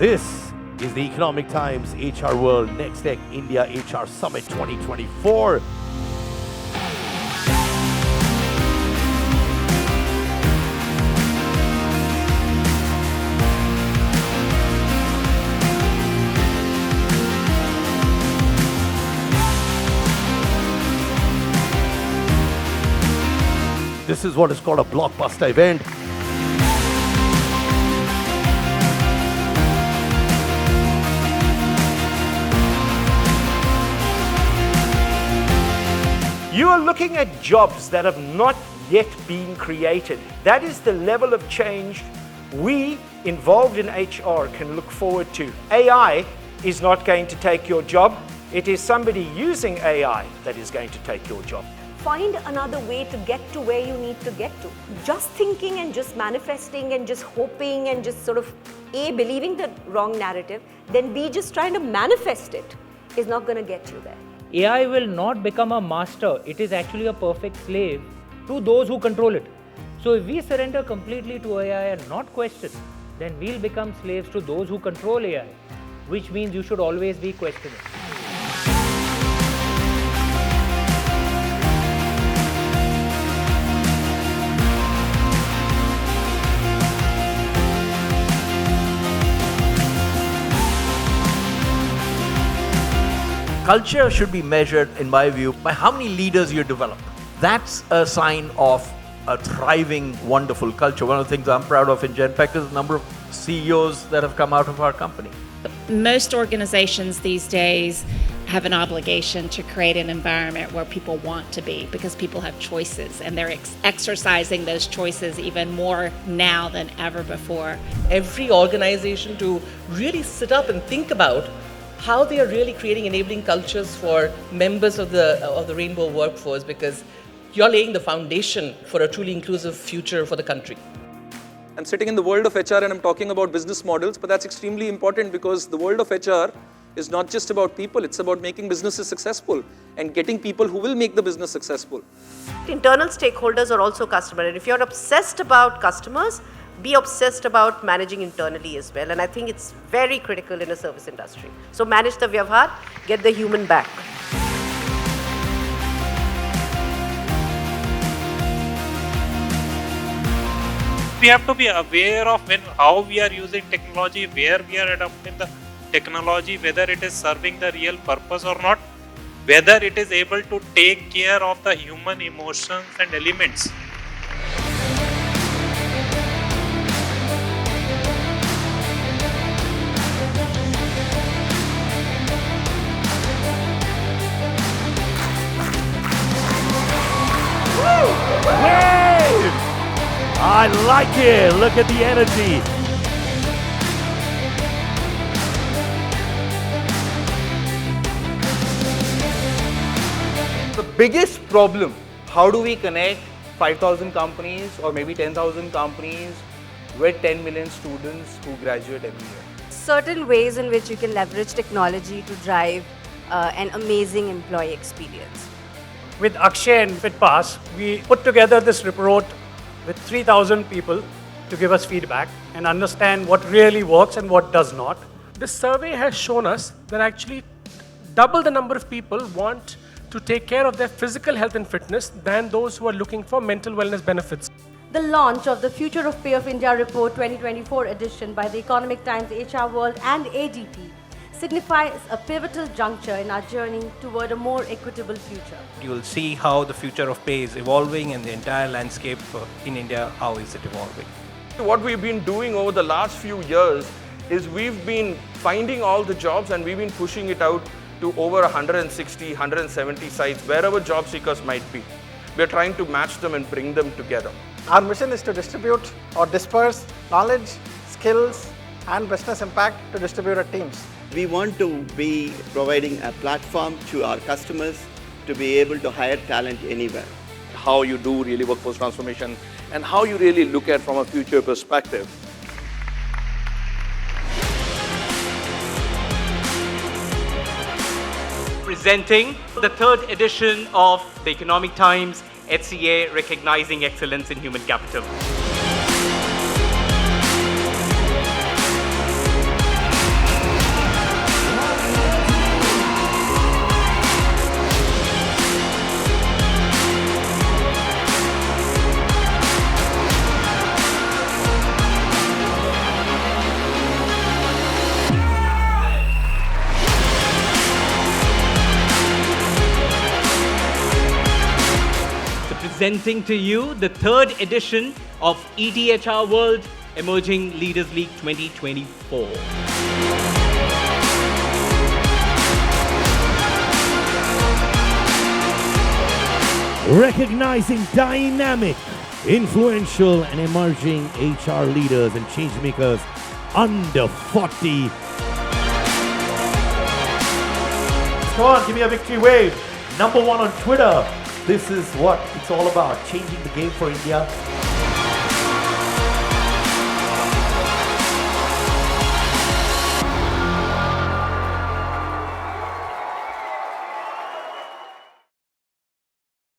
This is the Economic Times HR World Next Tech India HR Summit 2024. This is what is called a blockbuster event. You are looking at jobs that have not yet been created. That is the level of change we involved in HR can look forward to. AI is not going to take your job. It is somebody using AI that is going to take your job. Find another way to get to where you need to get to. Just thinking and just manifesting and just hoping and just sort of A, believing the wrong narrative, then B, just trying to manifest it is not going to get you there. AI will not become a master, it is actually a perfect slave to those who control it. So if we surrender completely to AI and not question, then we'll become slaves to those who control AI, which means you should always be questioning. Culture should be measured, in my view, by how many leaders you develop. That's a sign of a thriving, wonderful culture. One of the things I'm proud of in Genpact is the number of CEOs that have come out of our company. Most organizations these days have an obligation to create an environment where people want to be, because people have choices and they're exercising those choices even more now than ever before. Every organization to really sit up and think about how they are really creating enabling cultures for members of the rainbow workforce, because you're laying the foundation for a truly inclusive future for the country. I'm sitting in the world of HR and I'm talking about business models, but that's extremely important because the world of HR is not just about people, it's about making businesses successful and getting people who will make the business successful. Internal stakeholders are also customer, and if you're obsessed about customers, be obsessed about managing internally as well. And I think it's very critical in a service industry. So manage the vyavhar, get the human back. We have to be aware of how we are using technology, where we are adopting the technology, whether it is serving the real purpose or not, whether it is able to take care of the human emotions and elements. Wave! I like it. Look at the energy. The biggest problem, how do we connect 5,000 companies or maybe 10,000 companies with 10 million students who graduate every year? Certain ways in which you can leverage technology to drive an amazing employee experience. With Akshay and FitPass, we put together this report with 3,000 people to give us feedback and understand what really works and what does not. This survey has shown us that actually double the number of people want to take care of their physical health and fitness than those who are looking for mental wellness benefits. The launch of the Future of Pay of India Report 2024 edition by the Economic Times HR World and ADP signifies a pivotal juncture in our journey toward a more equitable future. You will see how the future of pay is evolving and the entire landscape in India, how is it evolving. What we've been doing over the last few years is we've been finding all the jobs and we've been pushing it out to over 160, 170 sites, wherever job seekers might be. We're trying to match them and bring them together. Our mission is to distribute or disperse knowledge, skills and business impact to distributed teams. We want to be providing a platform to our customers to be able to hire talent anywhere. How you do really workforce transformation and how you really look at from a future perspective. Presenting the third edition of the Economic Times HCA Recognizing Excellence in Human Capital. presenting to you the third edition of ETHR World Emerging Leaders League 2024. Recognizing dynamic, influential, and emerging HR leaders and change makers under 40. Come on, give me a victory wave. #1 on Twitter. This is what it's all about, changing the game for India.